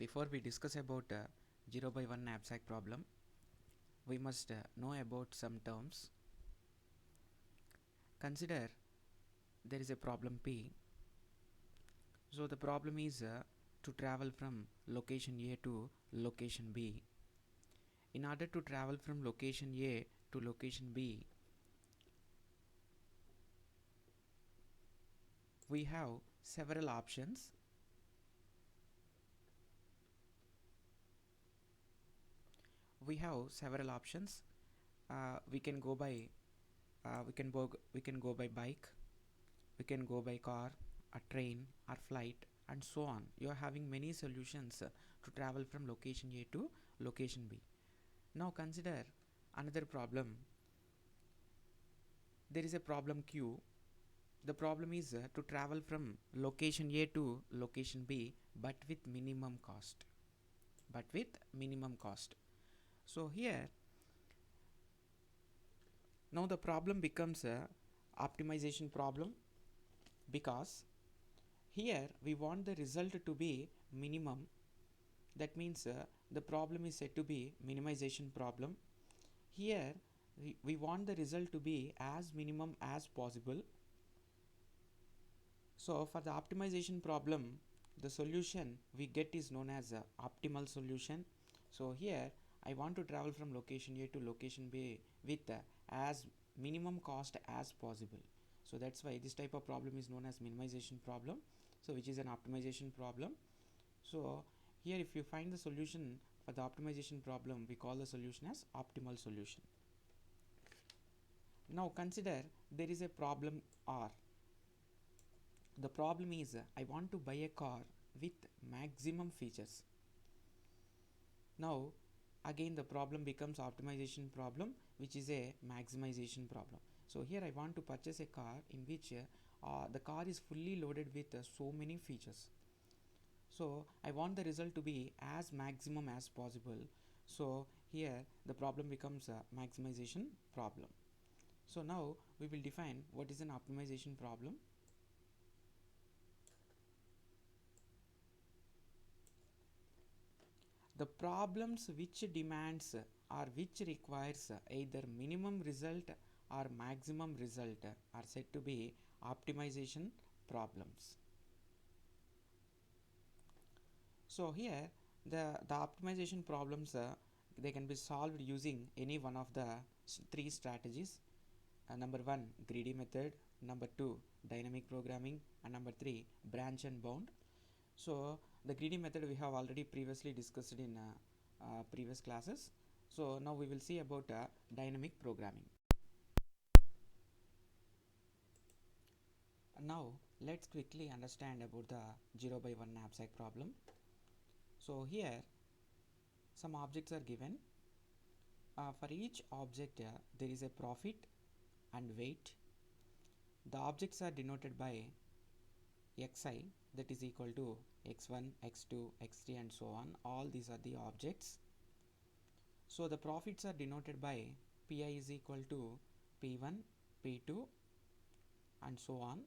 Before we discuss about 0 by 1 knapsack problem, we must know about some terms. Consider there is a problem P. So the problem is to travel from location A to location B. In order to travel from location A to location B, we have several options. We have several options. We can go by we can go by bike, we can go by car, a train or flight, and so on. You are having many solutions to travel from location A to location B. Now consider another problem. There is a problem Q. The problem is to travel from location A to location B, but with minimum cost. So here, now the problem becomes a optimization problem, because here we want the result to be minimum. That means the problem is said to be minimization problem. Here we want the result to be as minimum as possible. So for the optimization problem, the solution we get is known as a optimal solution. So here I want to travel from location A to location B with as minimum cost as possible. So that's why this type of problem is known as minimization problem, so which is an optimization problem. So here if you find the solution for the optimization problem, we call the solution as optimal solution. Now consider there is a problem R. The problem is I want to buy a car with maximum features. Now again the problem becomes optimization problem, which is a maximization problem. So here I want to purchase a car in which the car is fully loaded with so many features. So I want the result to be as maximum as possible. So here the problem becomes a maximization problem. So now we will define what is an optimization problem. The problems which demands or which requires either minimum result or maximum result are said to be optimization problems. So here the optimization problems they can be solved using any one of the three strategies. Number 1, greedy method. Number 2, dynamic programming. And number 3, branch and bound. So the greedy method we have already previously discussed in previous classes. So now we will see about dynamic programming. Now let's quickly understand about the 0 by 1 knapsack problem. So here some objects are given. For each object there is a profit and weight. The objects are denoted by xi, that is equal to x1, x2, x3 and so on. All these are the objects. So the profits are denoted by pi is equal to p1, p2 and so on.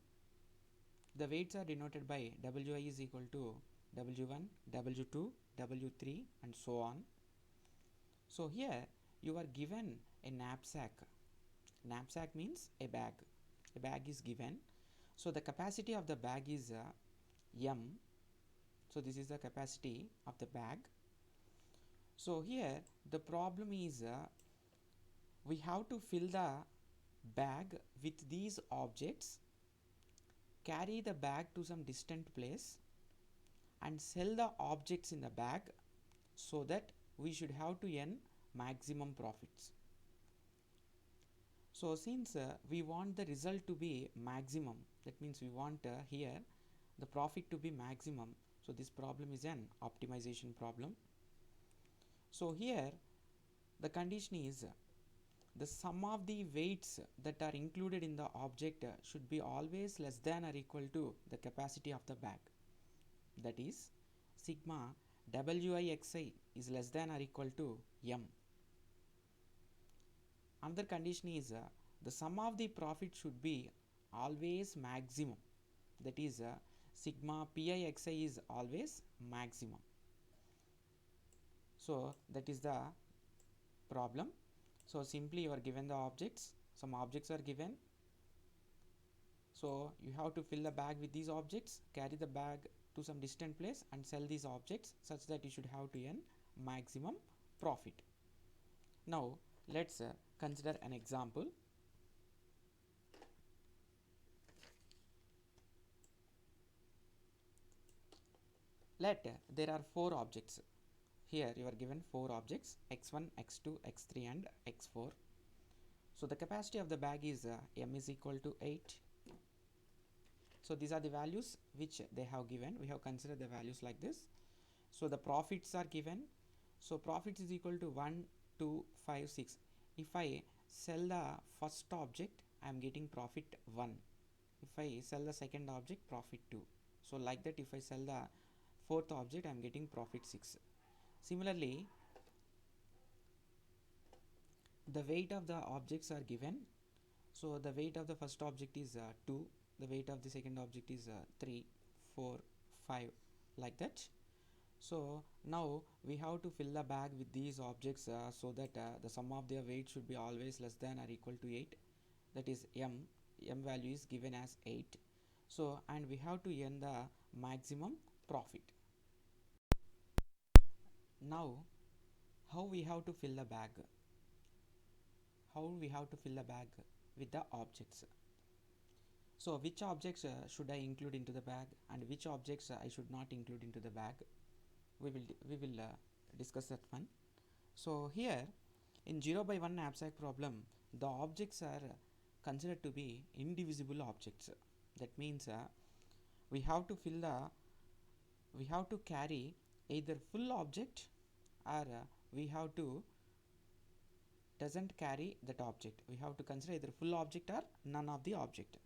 The weights are denoted by wi is equal to w1, w2, w3 and so on. So here you are given a knapsack. Knapsack means a bag. A bag is given. So the capacity of the bag is m. So this is the capacity of the bag. So here the problem is we have to fill the bag with these objects, carry the bag to some distant place and sell the objects in the bag, so that we should have to earn maximum profits. So since we want the result to be maximum, that means we want here the profit to be maximum. So this problem is an optimization problem. So here the condition is the sum of the weights that are included in the object should be always less than or equal to the capacity of the bag. That is sigma wixi is less than or equal to m. Another condition is the sum of the profit should be always maximum. That is sigma pixi is always maximum. So that is the problem. So simply you are given the objects, some objects are given, so you have to fill the bag with these objects, carry the bag to some distant place and sell these objects such that you should have to earn maximum profit. Now let's consider an example. Let there are 4 objects. Here you are given 4 objects x1, x2, x3 and x4. So the capacity of the bag is m is equal to 8. So these are the values which they have given. We have considered the values like this. So the profits are given. So profits is equal to 1, 2, 5, 6. If I sell the first object, I am getting profit 1. If I sell the second object, profit 2. So like that, if I sell the fourth object, I am getting profit 6. Similarly, the weight of the objects are given. So the weight of the first object is 2, the weight of the second object is 3, 4, 5, like that. So now we have to fill the bag with these objects so that the sum of their weight should be always less than or equal to 8. That is m value is given as 8. So and we have to earn the maximum profit. Now how we have to fill the bag? How we have to fill the bag with the objects? So which objects should I include into the bag and which objects I should not include into the bag? We will discuss that one. So here in 0 by 1 knapsack problem, the objects are considered to be indivisible objects. That means we have to carry either full object or we have to doesn't carry that object. We have to consider either full object or none of the object.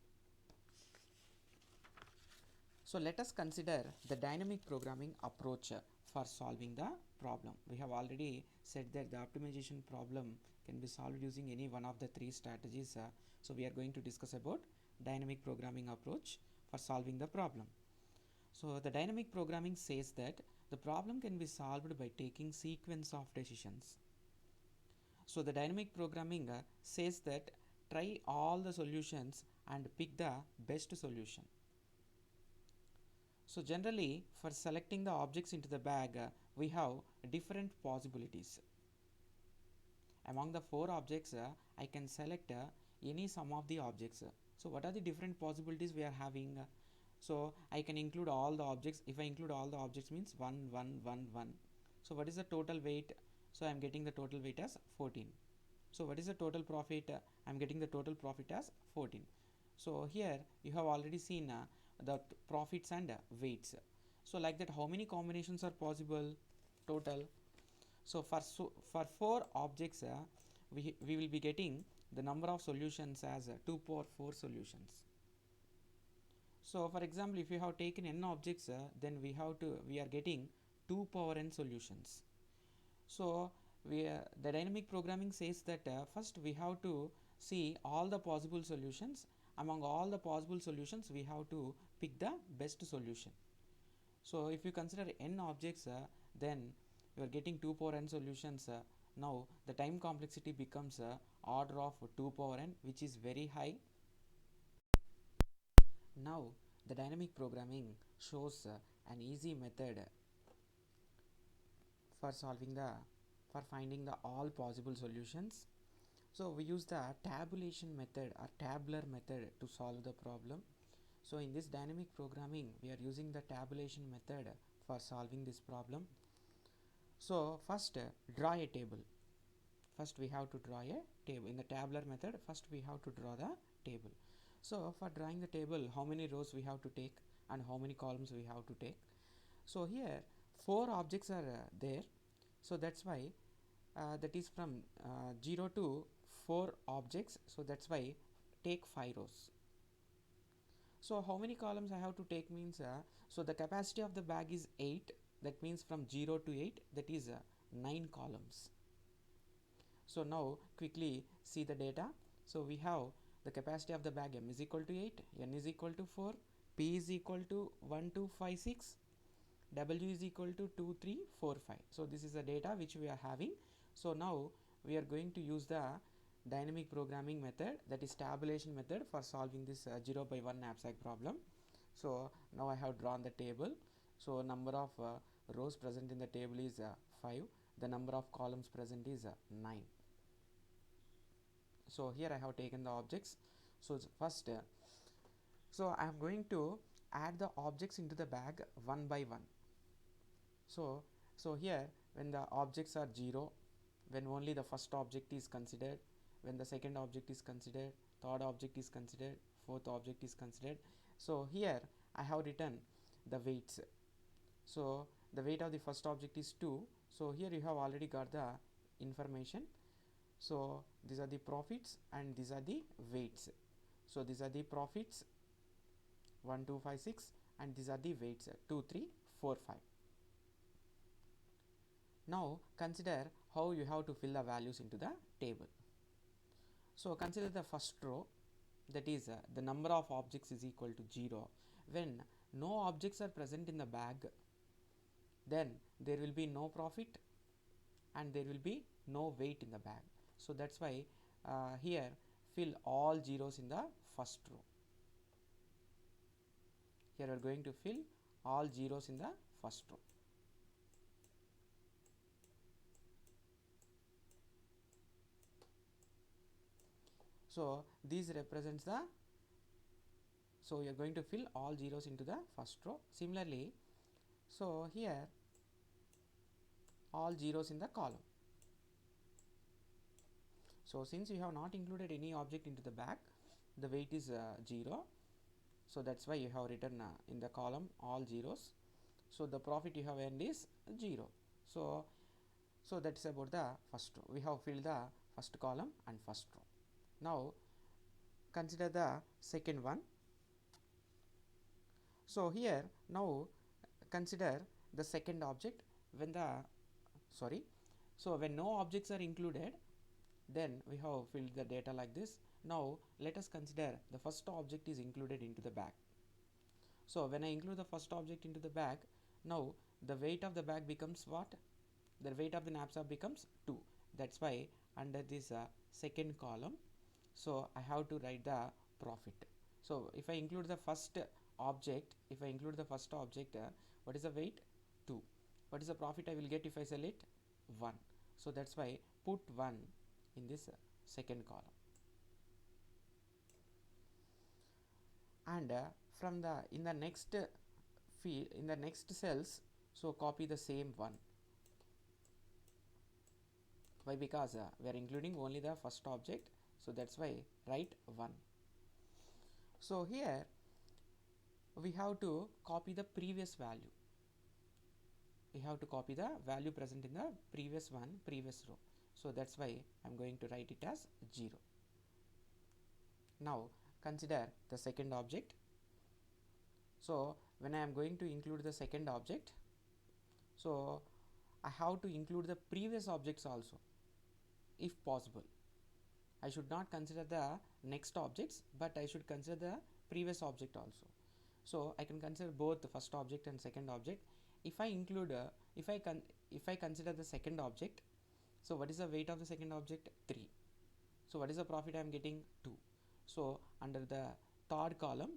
So let us consider the dynamic programming approach for solving the problem. We have already said that the optimization problem can be solved using any one of the 3 strategies. So we are going to discuss about dynamic programming approach for solving the problem. So the dynamic programming says that the problem can be solved by taking sequence of decisions. So the dynamic programming says that try all the solutions and pick the best solution. So generally for selecting the objects into the bag, we have different possibilities. Among the 4 objects, I can select any sum of the objects. So what are the different possibilities we are having? So I can include all the objects. If I include all the objects means 1, 1, 1, 1. So what is the total weight? So I am getting the total weight as 14. So what is the total profit? I am getting the total profit as 14. So here you have already seen the profits and weights. So like that, how many combinations are possible total? So for 4 objects, we will be getting the number of solutions as 2 power 4 solutions. So for example, if you have taken n objects, then we are getting 2 power n solutions. So the dynamic programming says that first we have to see all the possible solutions. Among all the possible solutions, we have to pick the best solution. So if you consider n objects, then you are getting 2 power n solutions. Now the time complexity becomes order of 2 power n, which is very high. Now the dynamic programming shows an easy method for finding the all possible solutions. So we use the tabulation method or tabular method to solve the problem. So in this dynamic programming, we are using the tabulation method for solving this problem. So first draw a table. First we have to draw a table. In the tabular method, first we have to draw the table. So for drawing the table, how many rows we have to take and how many columns we have to take. So here 4 objects are there. So that's why that is from 0 to 4 objects. So that's why take 5 rows. So how many columns I have to take means, so the capacity of the bag is 8. That means from 0 to 8, that is 9 columns. So now quickly see the data. So we have the capacity of the bag m is equal to 8, n is equal to 4, p is equal to 1, 2, 5, 6. W is equal to 2 3 4 5. So this is the data which we are having. So now we are going to use the dynamic programming method, that is tabulation method, for solving this 0 by 1 knapsack problem. So now I have drawn the table. So number of rows present in the table is 5. The number of columns present is 9. So here I have taken the objects. So first, so I am going to add the objects into the bag one by one. So here, when the objects are 0, when only the first object is considered, when the second object is considered, third object is considered, fourth object is considered. So here I have written the weights. So the weight of the first object is 2. So here you have already got the information. So these are the profits and these are the weights. So these are the profits 1 2 5 6, and these are the weights 2 3 4 5. Now consider how you have to fill the values into the table. So consider the first row, that is the number of objects is equal to 0. When no objects are present in the bag, then there will be no profit and there will be no weight in the bag. So that's why here fill all zeros in the first row. Here we are going to fill all zeros in the first row. So this represents the, so you are going to fill all zeros into the first row. Similarly, so here all zeros in the column. So since you have not included any object into the bag, the weight is 0. So that's why you have written in the column all zeros. So the profit you have earned is 0. So that's about the first row. We have filled the first column and first row. Now consider the second one. So here now consider the second object when the, sorry, so when no objects are included, then we have filled the data like this. Now let us consider the first object is included into the bag. So when I include the first object into the bag, now the weight of the bag becomes what? The weight of the knapsack becomes 2. That's why under this second column, so I have to write the profit. So if I include the first object, what is the weight? 2. What is the profit I will get if I sell it? 1. So that's why put 1 in this second column. And from the, in the next field, in the next cells, so copy the same 1. Why? Because we are including only the first object, so that's why write 1. So here we have to copy the previous value. We have to copy the value present in the previous row. So that's why I'm going to write it as 0. Now consider the second object. So when I am going to include the second object, so I have to include the previous objects also, if possible. I should not consider the next objects, but I should consider the previous object also. So I can consider both the first object and second object. If I include, if I consider the second object, so what is the weight of the second object? 3. So what is the profit I am getting? 2. So under the third column,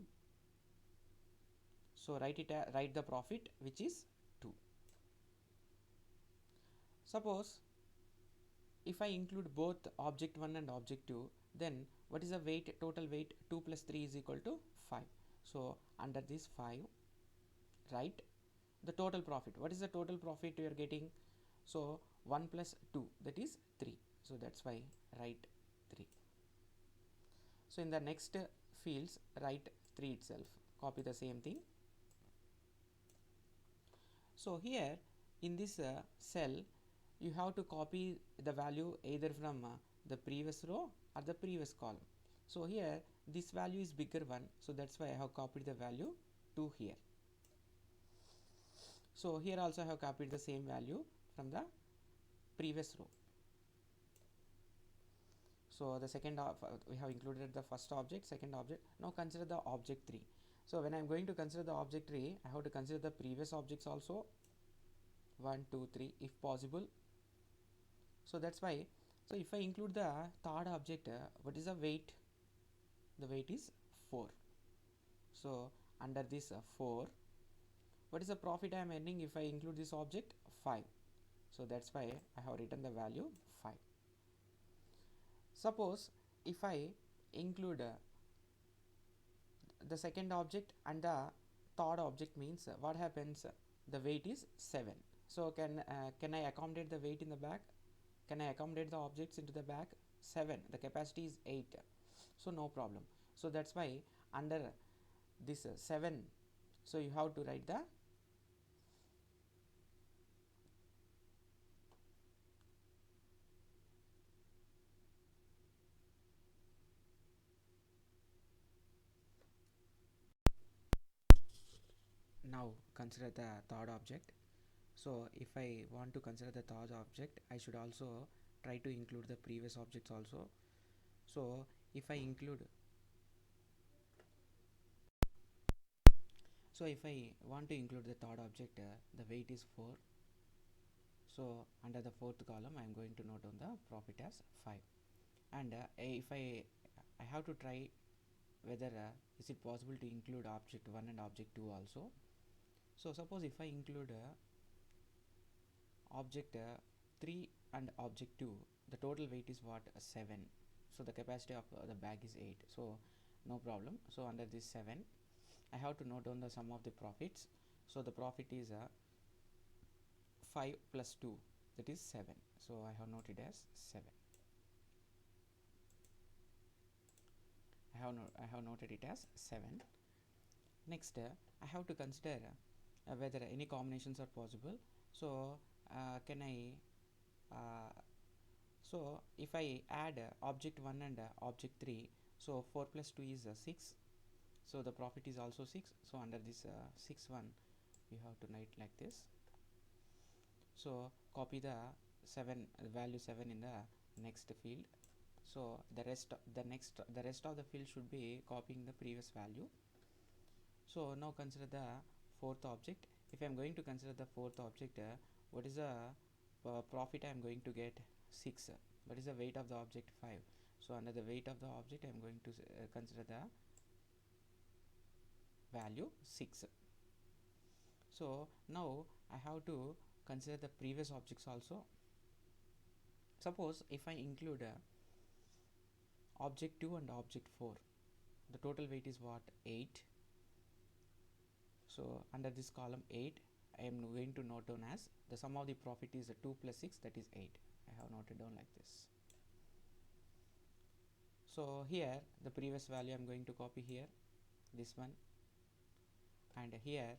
so write the profit, which is 2. Suppose if I include both object 1 and object 2, then what is the weight, total weight? 2 plus 3 is equal to 5. So under this 5, write the total profit. What is the total profit you are getting? So 1 plus 2, that is 3. So that's why write 3. So in the next fields, write 3 itself. Copy the same thing. So here in this cell, you have to copy the value either from the previous row or the previous column. So here this value is bigger one, so that's why I have copied the value 2 here. So here also I have copied the same value from the previous row. So the second we have included the first object, second object. Now consider the object 3. So when I'm going to consider the object tree, I have to consider the previous objects also, 1 2 3 if possible. So that's why, so if I include the third object, what is the weight? The weight is 4. So under this 4, what is the profit I am earning if I include this object? 5. So that's why I have written the value 5. Suppose if I include the second object and the third object, means what happens? The weight is 7. So can I accommodate the weight in the back? Can I accommodate the objects into the back? 7. The capacity is 8. So no problem. So that's why under this 7, so you have to write the now consider the third object. So if I want to consider the third object, I should also try to include the previous objects also. So if I include, so if I want to include the third object, the weight is 4. So under the fourth column, I am going to note on the profit as 5. And if I have to try whether is it possible to include object 1 and object 2 also. So suppose if I include object 3 and object 2, the total weight is what? 7. So the capacity of the bag is 8. So no problem. So under this 7, I have to note down the sum of the profits. So the profit is 5 plus 2, that is 7. So I have noted as 7. I have noted it as 7. Next, I have to consider whether any combinations are possible. So can I so if I add object 1 and object 3, so 4 plus 2 is 6. So the profit is also 6. So under this 6 one, you have to write like this. So copy the value 7 in the next field. So the rest of the field should be copying the previous value. So now consider the fourth object. If I am going to consider the fourth object, what is the profit I am going to get? 6. What is the weight of the object? 5. So under the weight of the object, I am going to consider the value 6. So now I have to consider the previous objects also. Suppose if I include object 2 and object 4, the total weight is what? 8. So under this column 8, I am going to note down as the sum of the profit is 2 plus 6, that is 8. I have noted down like this. So here the previous value I am going to copy here, this one, and here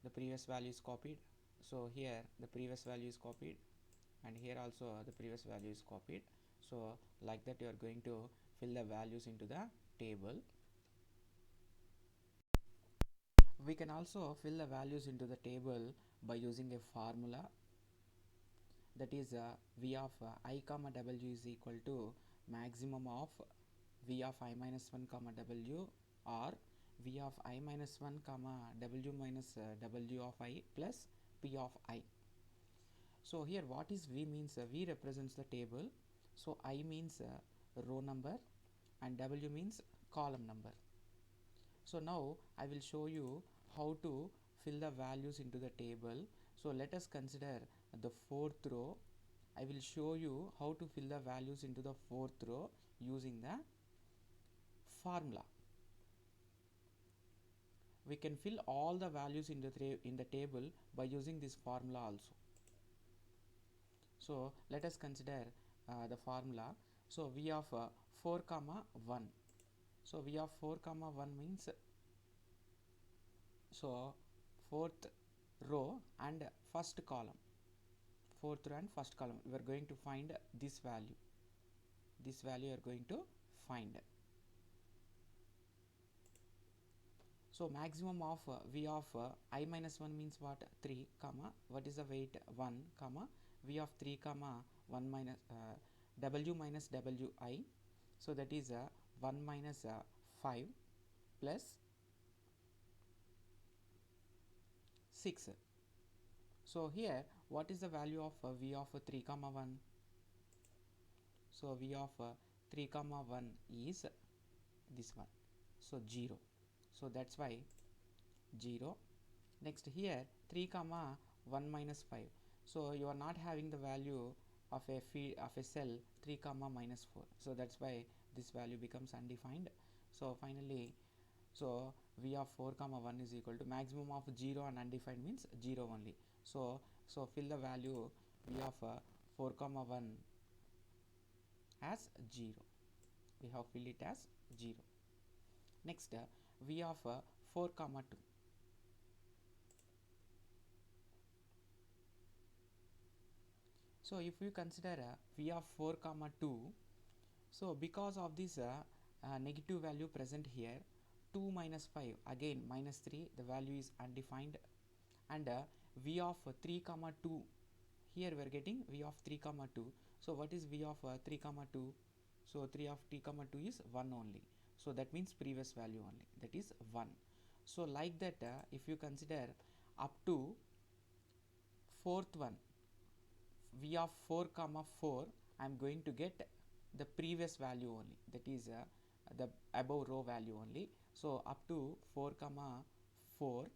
the previous value is copied. So here the previous value is copied, and here also the previous value is copied. So like that you are going to fill the values into the table. We can also fill the values into the table by using a formula, that is V of I comma W is equal to maximum of V of I minus 1 comma W, or V of I minus 1 comma W minus W of I plus P of I. So here what is V means? V represents the table. So I means row number and W means column number. So now I will show you how to fill the values into the table. So let us consider the fourth row. I will show you how to fill the values into the fourth row using the formula. We can fill all the values in the table by using this formula also. So let us consider the formula. So V of 4 comma 1. So V of 4 comma 1 means, so fourth row and first column, fourth row and first column, we are going to find this value. This value you are going to find. So maximum of V of I minus 1 means what? 3 comma, what is the weight? 1 comma, V of 3 comma 1 minus W minus WI. So that is 1 minus 5. plus 6. So here what is the value of v of 3 comma 1? So v of 3 comma 1 is this one, so 0. So that's why 0. Next here 3 comma 1 minus 5. So you are not having the value of a cell 3 comma minus 4. So that's why this value becomes undefined. So finally, so v of 4 comma 1 is equal to maximum of 0 and undefined means 0 only. So fill the value v of 4 comma 1 as 0. We have filled it as 0. Next v of 4 comma 2. So if you consider v of 4 comma 2, so because of this negative value present here, 2 minus 5, again minus 3, the value is undefined, and v of 3 comma 2, here we are getting v of 3 comma 2. So what is v of 3 comma 2? So 3 of 3 comma 2 is 1 only. So that means previous value only, that is 1. So like that, if you consider up to fourth one, v of 4 comma 4, I am going to get the previous value only, that is the above row value only. So up to 4 comma 4,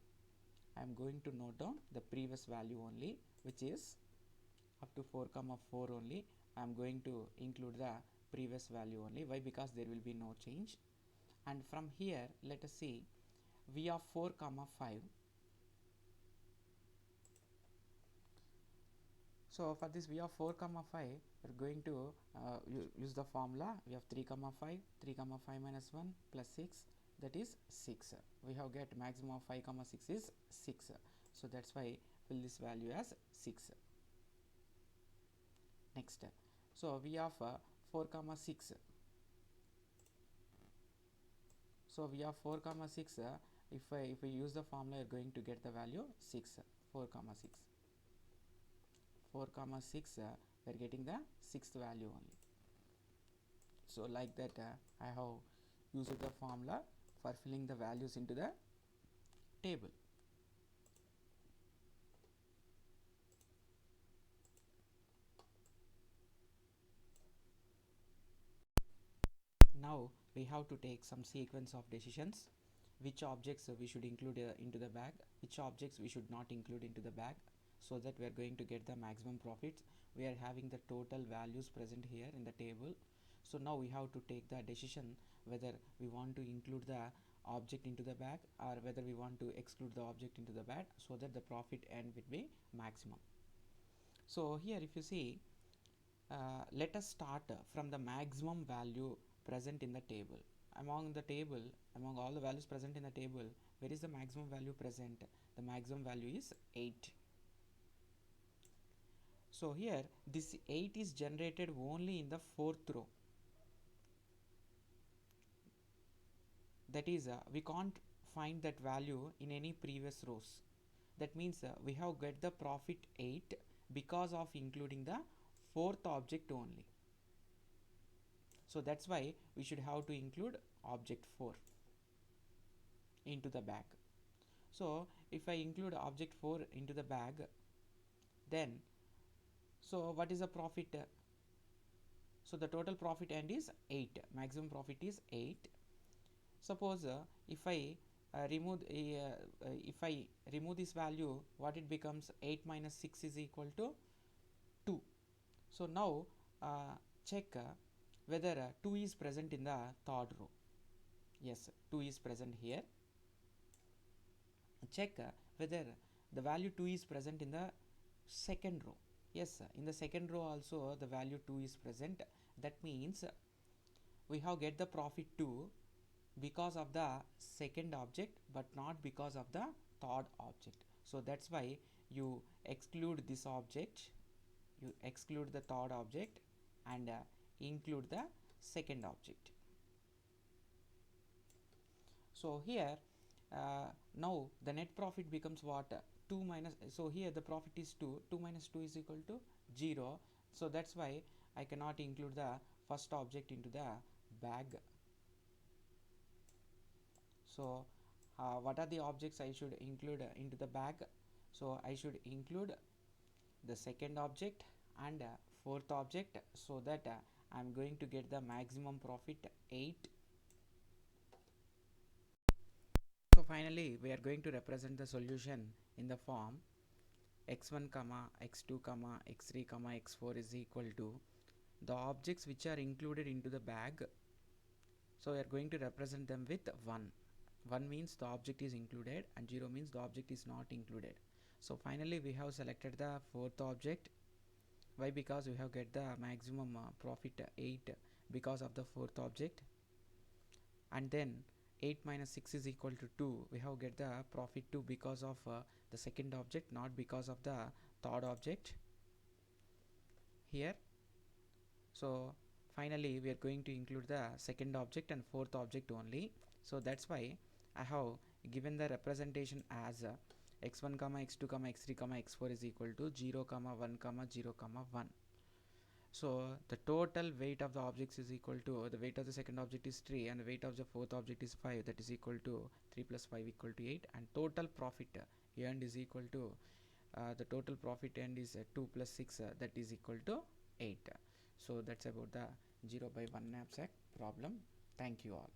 I am going to note down the previous value only, which is up to 4 comma 4 only. I am going to include the previous value only. Why? Because there will be no change. And from here, let us see v of 4 comma 5. So for this v of 4 comma 5, we are going to use the formula. We have 3 comma 5, 3 comma 5 minus 1 plus 6, that is 6. We have get maximum of 5 comma 6 is 6. So that's why fill this value as 6. Next, so v of 4 comma 6. So v of 4 comma 6, if we use the formula, you are going to get the value 6. 4 comma 6. 4 comma 6, we are getting the sixth value only. So like that, I have used the formula for filling the values into the table. Now we have to take some sequence of decisions. Which objects we should include into the bag, which objects we should not include into the bag, so that we are going to get the maximum profits. We are having the total values present here in the table. So now we have to take the decision whether we want to include the object into the bag or whether we want to exclude the object into the bag, so that the profit end will be maximum. So here if you see, let us start from the maximum value present in the table. Among all the values present in the table, where is the maximum value present? The maximum value is 8. So here this 8 is generated only in the fourth row. That is, we can't find that value in any previous rows. That means we have get the profit 8 because of including the fourth object only. So that's why we should have to include object 4 into the bag. So if I include object 4 into the bag, then so what is the profit? So the total profit end is 8. Maximum profit is 8. Suppose if I remove this value, what it becomes? 8 minus 6 is equal to 2. So now check whether 2 is present in the third row. Yes, 2 is present here. Check whether the value 2 is present in the second row. Yes, in the second row also the value 2 is present. That means we have get the profit 2 because of the second object, but not because of the third object. So that's why you exclude this object, you exclude the third object, and include the second object. So here now the net profit becomes what? 2 minus, so here the profit is 2, 2 minus 2 is equal to 0. So that's why I cannot include the first object into the bag. So what are the objects I should include into the bag? So I should include the second object and fourth object, so that I'm going to get the maximum profit 8. So finally we are going to represent the solution in the form x1 comma x2 comma x3 comma x4 is equal to the objects which are included into the bag. So we are going to represent them with 1. 1 means the object is included and 0 means the object is not included. So finally we have selected the fourth object. Why? Because we have get the maximum profit 8 because of the fourth object. And then 8 minus 6 is equal to 2. We have get the profit 2 because of the second object, not because of the third object here. So finally we are going to include the second object and fourth object only. So that's why I have given the representation as x1 comma x2 comma x3 comma x4 is equal to 0 comma 1 comma 0 comma 1. So the total weight of the objects is equal to, the weight of the second object is 3 and the weight of the fourth object is 5, that is equal to 3 plus 5 equal to 8, and total profit earned is equal to the total profit earned is 2 plus 6, that is equal to 8. So that's about the 0 by 1 knapsack problem. Thank you all.